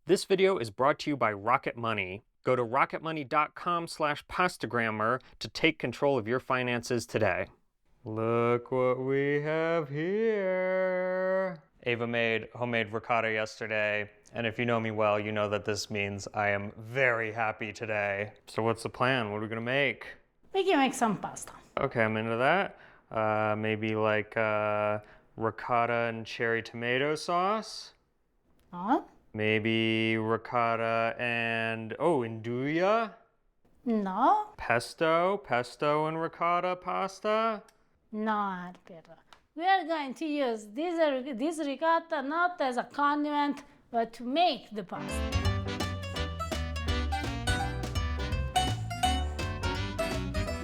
This video is brought to you by Rocket Money. Go to rocketmoney.com/pastagrammar to take control of your finances today. Look what we have here. Ava made homemade ricotta yesterday, and if you know me well, you know that this means I am very happy today. So what's the plan? What are we gonna make? We can make some pasta. Okay, I'm into that. Maybe like ricotta and cherry tomato sauce. Maybe ricotta and, Nduja? No. Pesto and ricotta pasta? No, Harper. We are going to use this ricotta not as a condiment, but to make the pasta.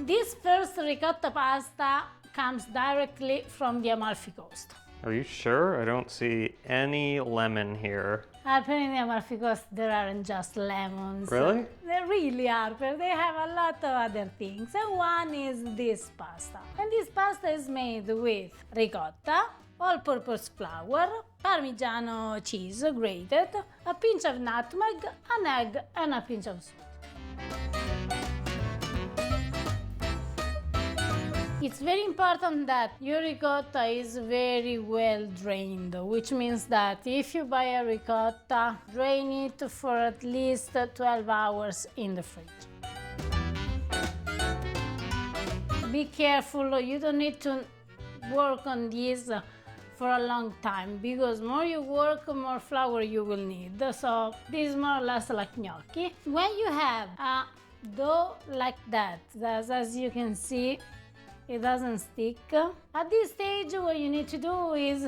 This first ricotta pasta comes directly from the Amalfi Coast. Are you sure? I don't see any lemon here. Harper, in the Amalfi Coast there aren't just lemons. Really? They really, Harper. They have a lot of other things. And one is this pasta. And this pasta is made with ricotta, all-purpose flour, Parmigiano cheese grated, a pinch of nutmeg, an egg, and a pinch of salt. It's very important that your ricotta is very well drained, which means that if you buy a ricotta, drain it for at least 12 hours in the fridge. Be careful, you don't need to work on this for a long time, because more you work, more flour you will need. So this is more or less like gnocchi. When you have a dough like that, as you can see, it doesn't stick. At this stage, what you need to do is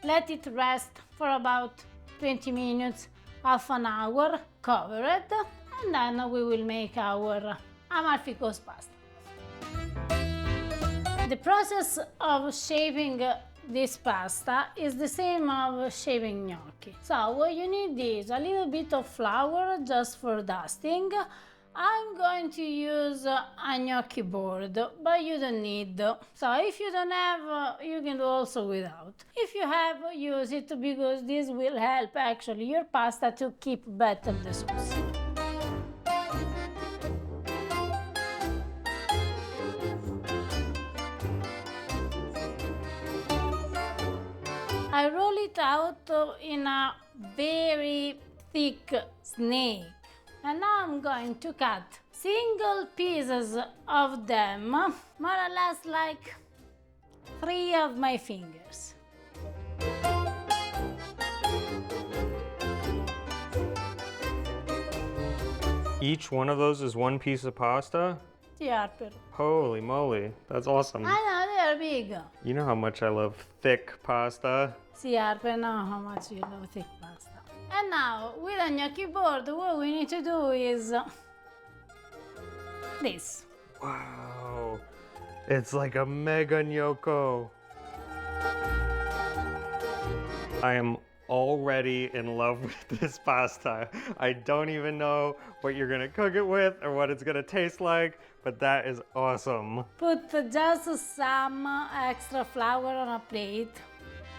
let it rest for about 20 minutes, half an hour, cover it, and then we will make our Amalfi Coast pasta. The process of shaping this pasta is the same of shaping gnocchi. So what you need is a little bit of flour just for dusting. I'm going to use a gnocchi board, but you don't need. So if you don't have, you can do also without. If you have, use it, because this will help actually your pasta to keep better the sauce. I roll it out in a very thick snake. And now I'm going to cut single pieces of them, more or less like 3 of my fingers. Each one of those is one piece of pasta? Yeah, Holy moly, that's awesome. I know, they are big. You know how much I love thick pasta? See, Harper, know how much you love thick pasta. And now, with a gnocchi board, what we need to do is this. Wow, it's like a mega gnocco. I am already in love with this pasta. I don't even know what you're gonna cook it with or what it's gonna taste like, but that is awesome. Put just some extra flour on a plate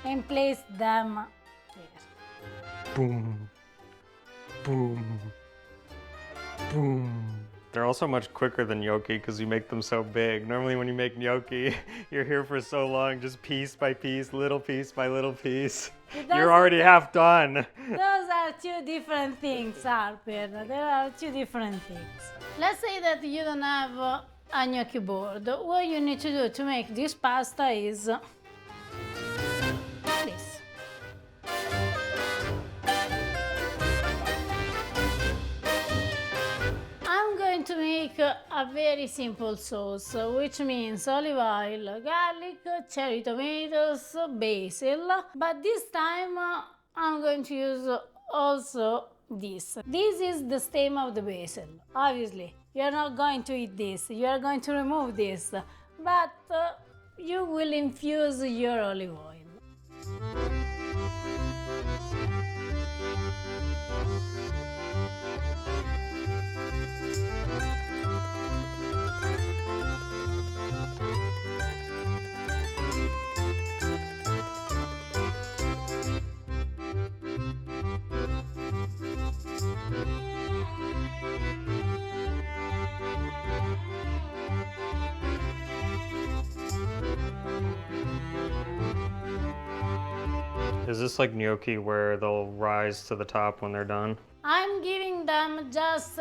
and place them there. Boom, boom, boom. They're also much quicker than gnocchi because you make them so big. Normally when you make gnocchi, you're here for so long, just piece by piece, little piece by little piece. You're already half done. Those are two different things, Harper. There are two different things. Let's say that you don't have a gnocchi board. What you need to do to make this pasta is this. To make a very simple sauce, which means olive oil, garlic, cherry tomatoes, basil, but this time I'm going to use also this. This is the stem of the basil. Obviously, you're not going to eat this, you are going to remove this, but you will infuse your olive oil. Is this like gnocchi where they'll rise to the top when they're done? I'm giving them just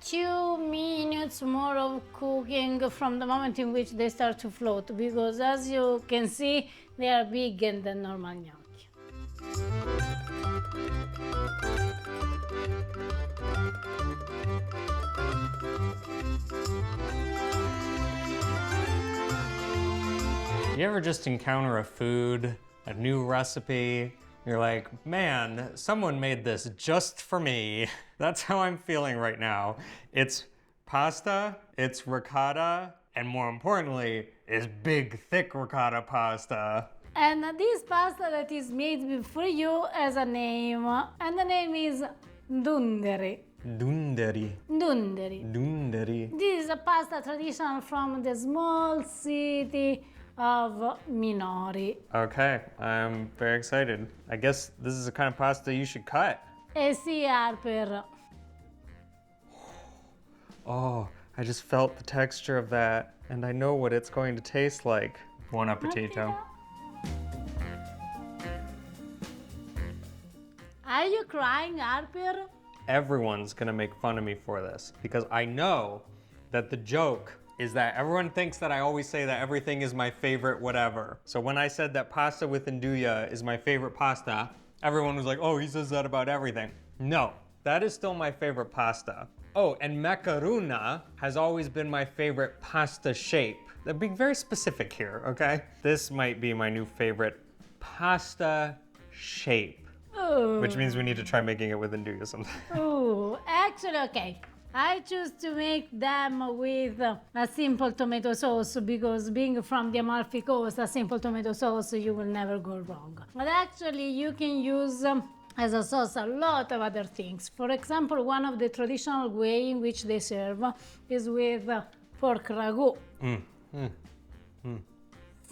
2 minutes more of cooking from the moment in which they start to float, because as you can see, they are bigger than normal gnocchi. You ever just encounter a food, a new recipe, you're like, man, someone made this just for me. That's how I'm feeling right now. It's pasta, it's ricotta, and more importantly, it's big, thick ricotta pasta. And this pasta that is made for you has a name, and the name is Ndunderi. Ndunderi. Ndunderi. Ndunderi. This is a pasta traditional from the small city of Minori. Okay, I'm very excited. I guess this is the kind of pasta you should cut. Eh sì, Harper. Oh, I just felt the texture of that, and I know what it's going to taste like. Buon appetito. Are you crying, Harper? Everyone's gonna make fun of me for this, because I know that the joke is that everyone thinks that I always say that everything is my favorite whatever. So when I said that pasta with nduja is my favorite pasta, everyone was like, oh, he says that about everything. No, that is still my favorite pasta. Oh, and macarona has always been my favorite pasta shape. I'm being very specific here, okay? This might be my new favorite pasta shape, which means we need to try making it with nduja sometime. Oh, actually, okay. I choose to make them with a simple tomato sauce, because being from the Amalfi Coast, a simple tomato sauce, you will never go wrong. But actually, you can use as a sauce a lot of other things. For example, one of the traditional way in which they serve is with pork ragu. It's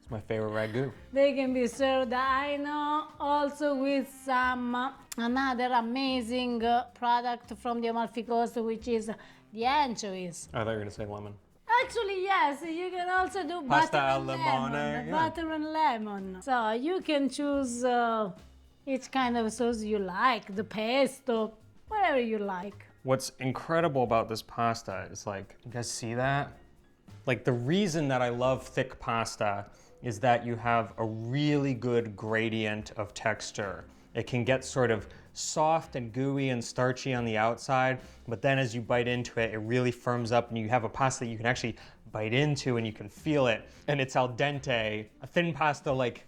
my favorite ragu. They can be served, I know, also with some another amazing product from the Amalfi Coast, which is the anchovies. I thought you were gonna say lemon. Actually, yes, you can also do Pasta butter al and limone, lemon. yeah. Butter and lemon. So you can choose each kind of sauce you like, the pesto, whatever you like. What's incredible about this pasta is, like, you guys see that? Like, the reason that I love thick pasta is that you have a really good gradient of texture. It can get sort of soft and gooey and starchy on the outside, but then as you bite into it, it really firms up and you have a pasta that you can actually bite into and you can feel it. And it's al dente. A thin pasta like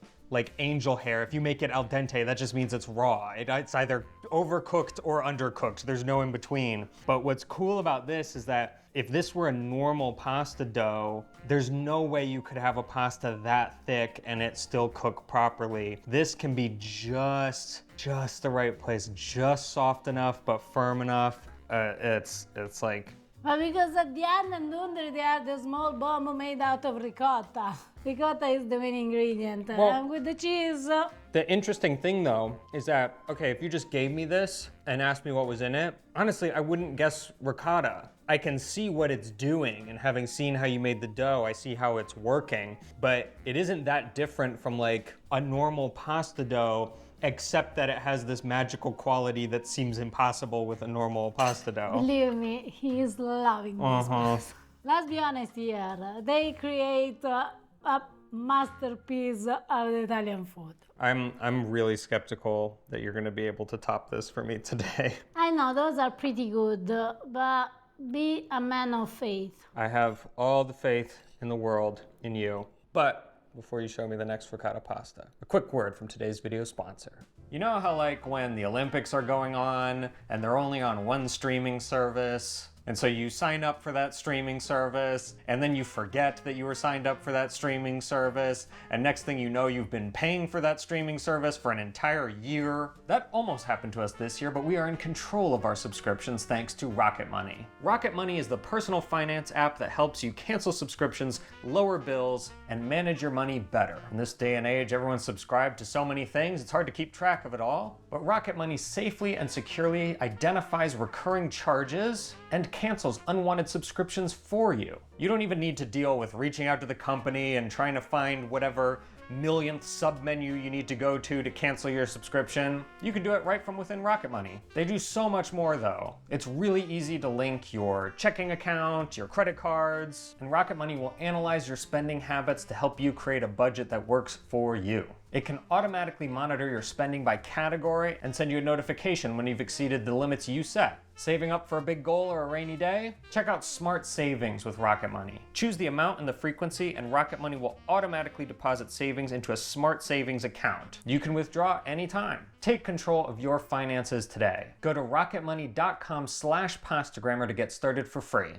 angel hair, if you make it al dente, that just means it's raw. It's either overcooked or undercooked. There's no in between. But what's cool about this is that if this were a normal pasta dough, there's no way you could have a pasta that thick and it still cook properly. This can be just the right place, just soft enough but firm enough. It's like, But because at the end, in Ndunderi, they are the small bomb made out of ricotta. Ricotta is the main ingredient. Well, and with the cheese, the interesting thing though is that, okay, if you just gave me this and asked me what was in it, honestly, I wouldn't guess ricotta. I can see what it's doing, and having seen how you made the dough, I see how it's working, but it isn't that different from like a normal pasta dough, except that it has this magical quality that seems impossible with a normal pasta dough. believe me, he is loving this. Let's be honest here. They create a masterpiece of the Italian food. I'm really skeptical that you're gonna be able to top this for me today. I know those are pretty good, but be a man of faith. I have all the faith in the world in you. But before you show me the next ricotta pasta, a quick word from today's video sponsor. You know how like when the Olympics are going on and they're only on one streaming service, And so you sign up for that streaming service, and then you forget that you were signed up for that streaming service, and next thing you know, you've been paying for that streaming service for an entire year. That almost happened to us this year, but we are in control of our subscriptions thanks to Rocket Money. Rocket Money is the personal finance app that helps you cancel subscriptions, lower bills, and manage your money better. In this day and age, everyone's subscribed to so many things, it's hard to keep track of it all. But Rocket Money safely and securely identifies recurring charges and cancels unwanted subscriptions for you. You don't even need to deal with reaching out to the company and trying to find whatever millionth sub-menu you need to go to cancel your subscription. You can do it right from within Rocket Money. They do so much more though. It's really easy to link your checking account, your credit cards, and Rocket Money will analyze your spending habits to help you create a budget that works for you. It can automatically monitor your spending by category and send you a notification when you've exceeded the limits you set. Saving up for a big goal or a rainy day? Check out Smart Savings with Rocket Money. Choose the amount and the frequency, and Rocket Money will automatically deposit savings into a Smart Savings account. You can withdraw anytime. Take control of your finances today. Go to rocketmoney.com/pastagrammar to get started for free.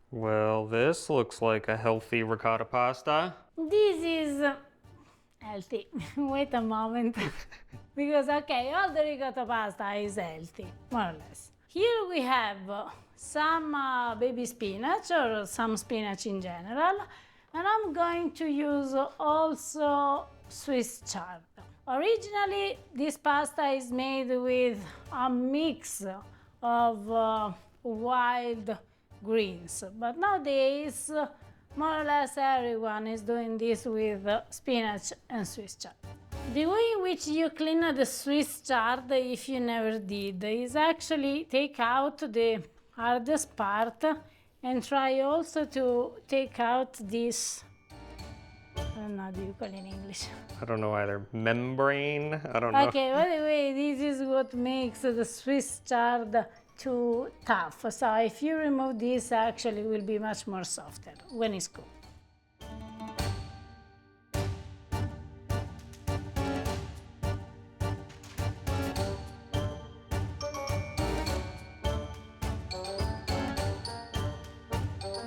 Well, this looks like a healthy ricotta pasta. This is healthy. Wait a moment. Because, okay, all the ricotta pasta is healthy, more or less. Here we have some baby spinach or some spinach in general, and I'm going to use also Swiss chard. Originally, this pasta is made with a mix of wild greens, but nowadays, more or less everyone is doing this with spinach and Swiss chard. The way in which you clean the Swiss chard, if you never did, is actually take out the hardest part and try also to take out this, I don't know how do you call it in English? I don't know either. Membrane? I don't know. Okay, by the way, this is what makes the Swiss chard too tough. So if you remove this, actually it will be much more softer when it's cooked.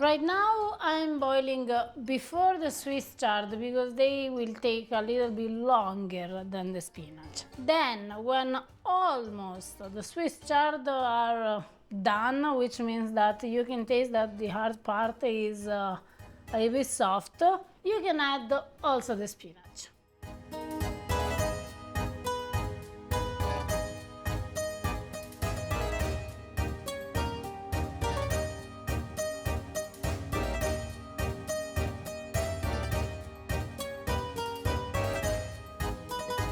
Right now I'm boiling before the Swiss chard because they will take a little bit longer than the spinach. Then when almost the Swiss chard are done, which means that you can taste that the hard part is a little bit soft, you can add also the spinach.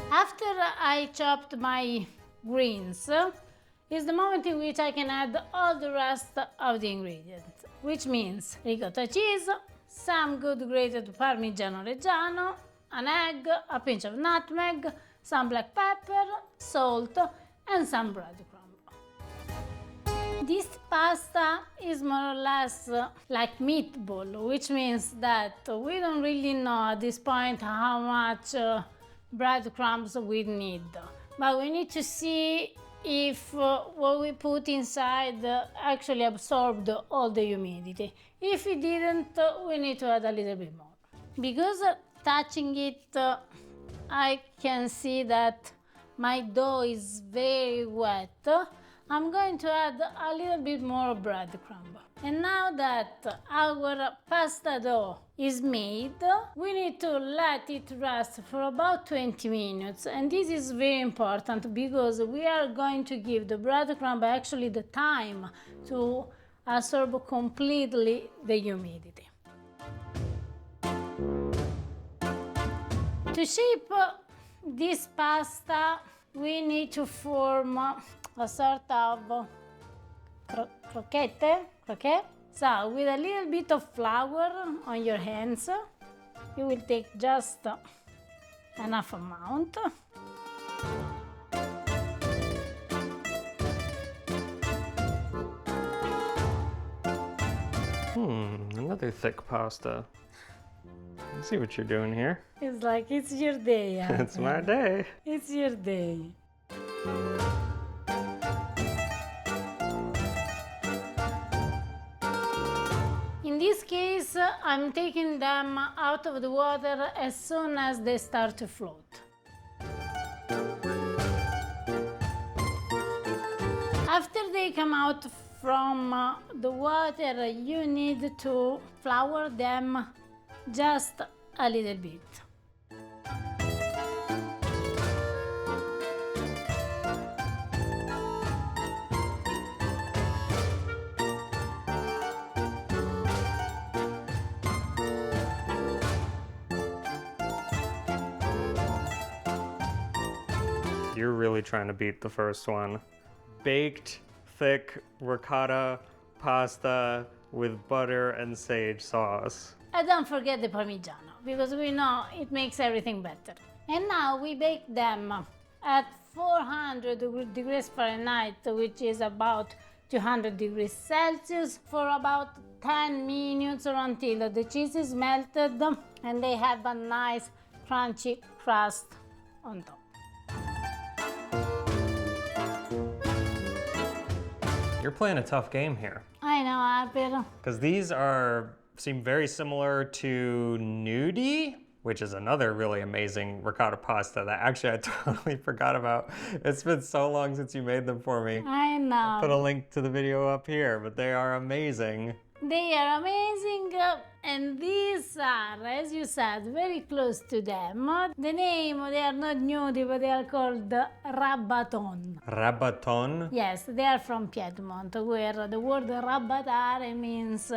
After I chopped my greens, is the moment in which I can add all the rest of the ingredients, which means ricotta cheese, some good grated Parmigiano Reggiano, an egg, a pinch of nutmeg, some black pepper, salt, and some breadcrumb. This pasta is more or less like meatball, which means that we don't really know at this point how much breadcrumbs we need, but we need to see if what we put inside actually absorbed all the humidity. If it didn't, we need to add a little bit more. Because touching it, I can see that my dough is very wet. I'm going to add a little bit more breadcrumb. And now that our pasta dough is made, we need to let it rest for about 20 minutes. And this is very important because we are going to give the breadcrumb actually the time to absorb completely the humidity. To shape this pasta, we need to form a sort of croquette. So with a little bit of flour on your hands, you will take just enough amount. Another thick pasta. I see what you're doing here. It's like it's your day. It's my day. It's your day. In this case, I'm taking them out of the water as soon as they start to float. After they come out from the water, you need to flour them just a little bit. You're really trying to beat the first one. Baked, thick ricotta pasta with butter and sage sauce. And don't forget the Parmigiano, because we know it makes everything better. And now we bake them at 400 degrees Fahrenheit, which is about 200 degrees Celsius, for about 10 minutes or until the cheese is melted and they have a nice crunchy crust on top. You're playing a tough game here. I know, Harper. Because these seem very similar to Gnudi, which is another really amazing ricotta pasta that actually I totally forgot about. It's been so long since you made them for me. I know. I'll put a link to the video up here, but they are amazing. They are amazing, and these are, as you said, very close to them. The name, they are not Gnudi, but they are called Rabaton. Rabaton? Yes, they are from Piedmont, where the word rabattare means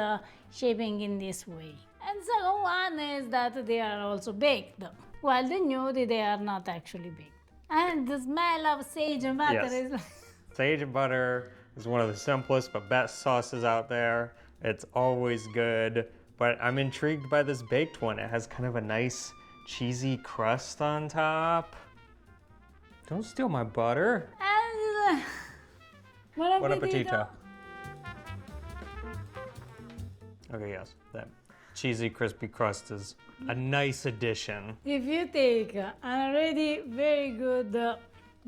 shaping in this way. And second one is that they are also baked, while the Gnudi, they are not actually baked. And the smell of sage and butter is... Sage and butter is one of the simplest but best sauces out there. It's always good, but I'm intrigued by this baked one. It has kind of a nice cheesy crust on top. Don't steal my butter. And, buon appetito. Okay, yes, that cheesy crispy crust is a nice addition. If you take an already very good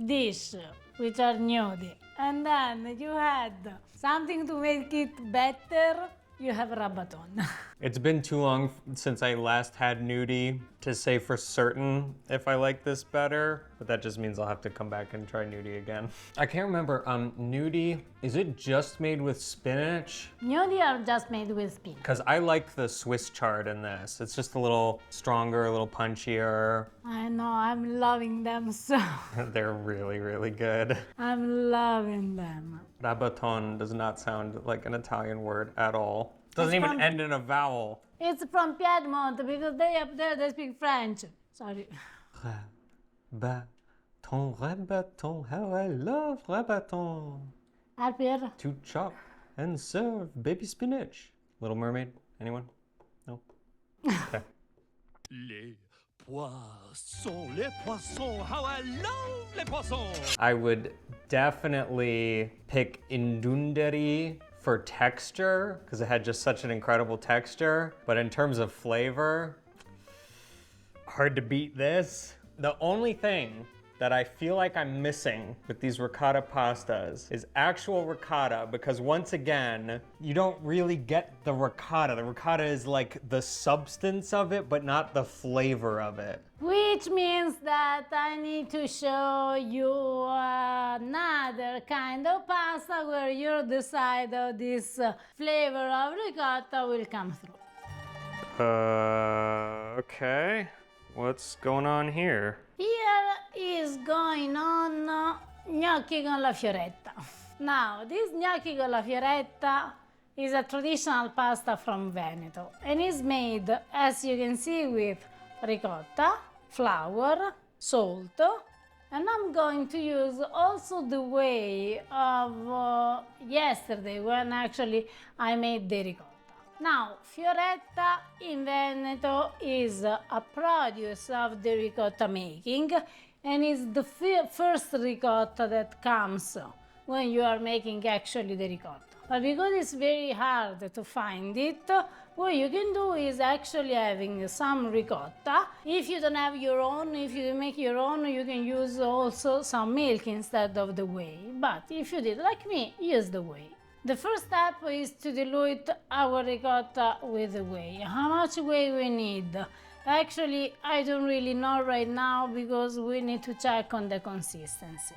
dish, which are gnudi, and then you add something to make it better, you have Rabaton. It's been too long since I last had Gnudi to say for certain if I like this better, but that just means I'll have to come back and try Gnudi again. I can't remember, Gnudi, is it just made with spinach? Gnudi are just made with spinach. Because I like the Swiss chard in this. It's just a little stronger, a little punchier. I know, I'm loving them so. They're really, really good. I'm loving them. Rabaton does not sound like an Italian word at all. Doesn't even end in a vowel. It's from Piedmont because they up there, they speak French. Sorry. Rabaton, Rabaton, how I love Rabaton. Harper? To chop and serve baby spinach. Little Mermaid, anyone? No? Okay. Les poissons, how I love les poissons! I would definitely pick Ndunderi for texture, because it had just such an incredible texture. But in terms of flavor, hard to beat this. The only thing that I feel like I'm missing with these ricotta pastas is actual ricotta, because once again, you don't really get the ricotta. The ricotta is like the substance of it, but not the flavor of it. Which means that I need to show you another kind of pasta where you decide how this flavor of ricotta will come through. Okay. What's going on here? Here is going on gnocchi con la Fioretta. Now, this gnocchi con la Fioretta is a traditional pasta from Veneto and is made, as you can see, with ricotta, flour, salt, and I'm going to use also the way of yesterday when actually I made the ricotta. Now, Fioretta in Veneto is a produce of the ricotta making and is the first ricotta that comes when you are making actually the ricotta. But because it's very hard to find it, what you can do is actually having some ricotta. If you don't have your own, if you make your own, you can use also some milk instead of the whey. But if you did like me, use the whey. The first step is to dilute our ricotta with the whey. How much whey we need? Actually, I don't really know right now because we need to check on the consistency.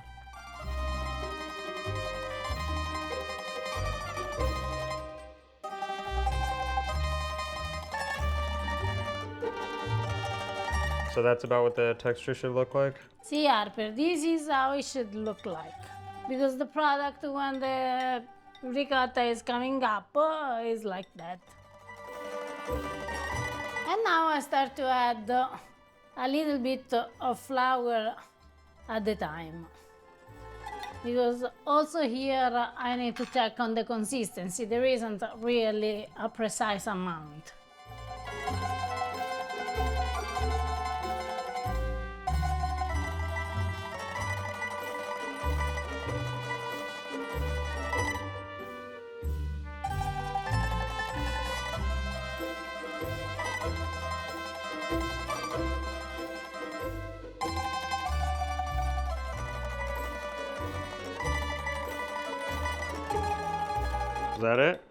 So that's about what the texture should look like? See, Harper, this is how it should look like. Because the product, when the ricotta is coming up, is like that. And now I start to add a little bit of flour at the time. Because also here I need to check on the consistency. There isn't really a precise amount. Is that it?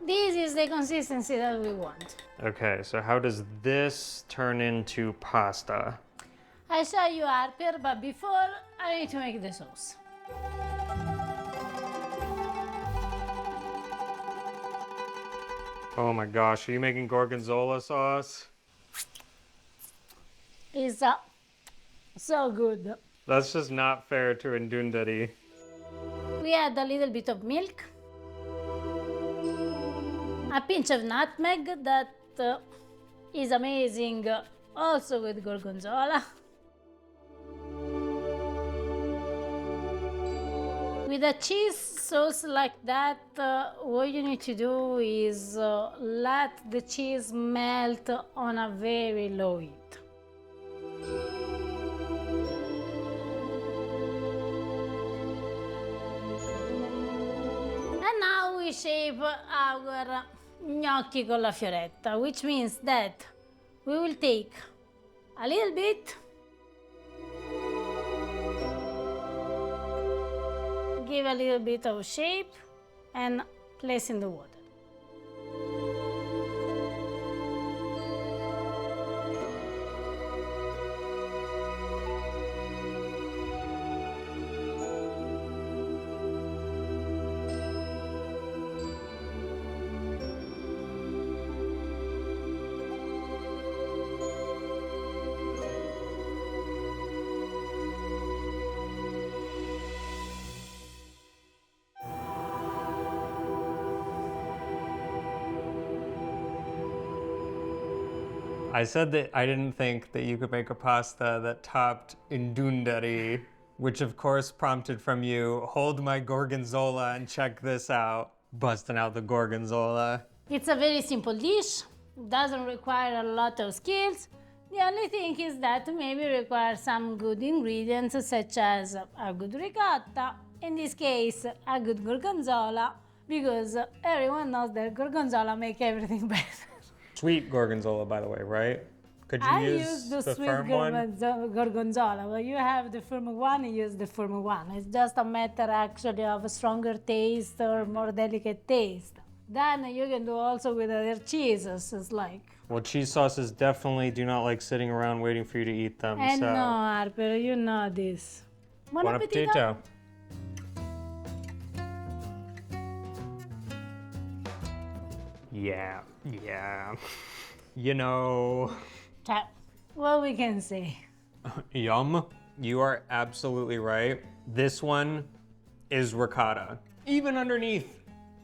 This is the consistency that we want. Okay, so how does this turn into pasta? I show you, Harper, but before I need to make the sauce. Oh my gosh, are you making gorgonzola sauce? It's so good. That's just not fair to Ndunderi. We add a little bit of milk, a pinch of nutmeg that is amazing also with gorgonzola. With a cheese sauce like that, what you need to do is let the cheese melt on a very low heat. And now we shape our gnocchi con la Fioretta, which means that we will take a little bit, give a little bit of shape, and place in the water. I said that I didn't think that you could make a pasta that topped Ndunderi, which of course prompted from you, hold my gorgonzola and check this out. Busting out the gorgonzola. It's a very simple dish, doesn't require a lot of skills. The only thing is that maybe require some good ingredients such as a good ricotta, in this case a good gorgonzola, because everyone knows that gorgonzola make everything better. Sweet gorgonzola, by the way, right? Could you I use the sweet firm one? gorgonzola. Well, you have the firm one, use the firm one. It's just a matter actually of a stronger taste or more delicate taste. Then you can do also with other cheeses. It's like. Well, cheese sauces definitely do not like sitting around waiting for you to eat them. And so. no, Harper, you know this. Buon appetito. Yeah. You know. What we can say. Yum. You are absolutely right. This one is ricotta. Even underneath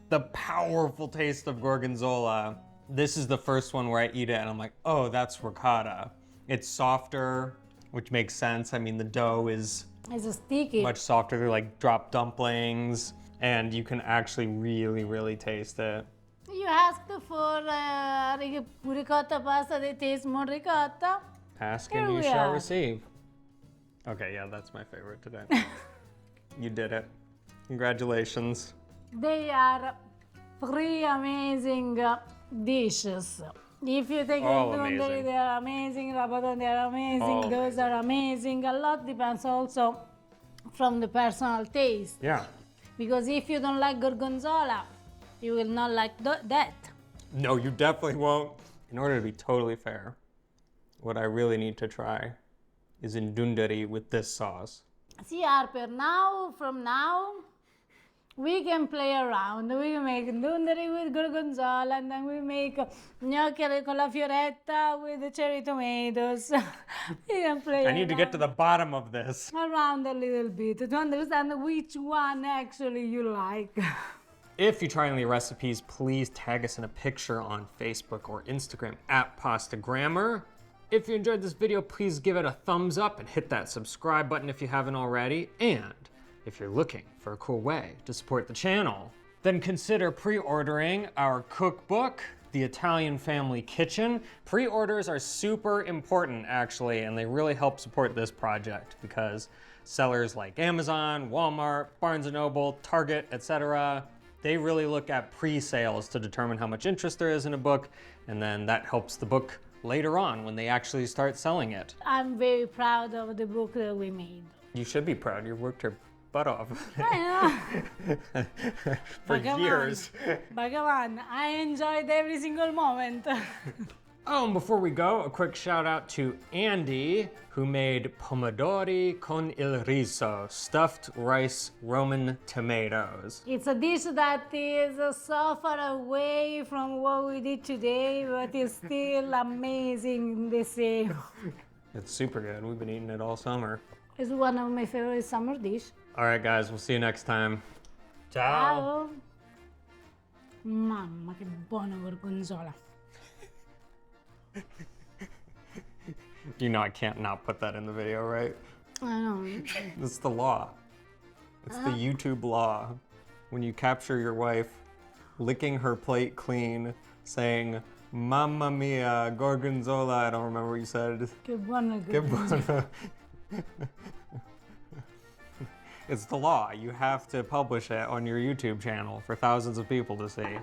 the powerful taste of gorgonzola, this is the first one where I eat it and I'm like, oh, that's ricotta. It's softer, which makes sense. I mean, the dough is It's sticky. much softer. They're like drop dumplings, and you can actually really taste it. You asked for ricotta pasta that tastes more ricotta. Ask Here and you we shall are. receive. Okay, yeah, that's my favorite today. You did it. Congratulations. They are three amazing dishes. If you take All Ndunderi, amazing. they are amazing. Rabaton, they are amazing. All Those are amazing. A lot depends also from the personal taste. Yeah. Because if you don't like gorgonzola, you will not like that. No, you definitely won't. In order to be totally fair, what I really need to try is Ndunderi with this sauce. See, Harper, from now, we can play around. We can make Ndunderi with gorgonzola, and then we make gnocchi con la Fioretta with the cherry tomatoes. We can play I need to get to the bottom of this. around a little bit to understand which one actually you like. If you try any recipes, please tag us in a picture on Facebook or Instagram at Pasta Grammar. If you enjoyed this video, please give it a thumbs up and hit that subscribe button if you haven't already. And if you're looking for a cool way to support the channel, then consider pre-ordering our cookbook, The Italian Family Kitchen. Pre-orders are super important, actually, and they really help support this project because sellers like Amazon, Walmart, Barnes & Noble, Target, etc., they really look at pre-sales to determine how much interest there is in a book, and then that helps the book later on when they actually start selling it. I'm very proud of the book that we made. You should be proud. You worked your butt off I know. for years. But come on, I enjoyed every single moment. Oh, and before we go, a quick shout out to Andy, who made pomodori con il riso, stuffed rice Roman tomatoes. It's a dish that is so far away from what we did today, but it's still amazing the same. It's super good. We've been eating it all summer. It's one of my favorite summer dishes. All right, guys, we'll see you next time. Ciao. Ciao. Mamma, che buona gorgonzola. You know I can't not put that in the video, right? I know. It's the law. It's the YouTube law. When you capture your wife licking her plate clean, saying, "Mamma mia, gorgonzola," I don't remember what you said. Che buona Che gorgonzola. buona. It's the law. You have to publish it on your YouTube channel for thousands of people to see.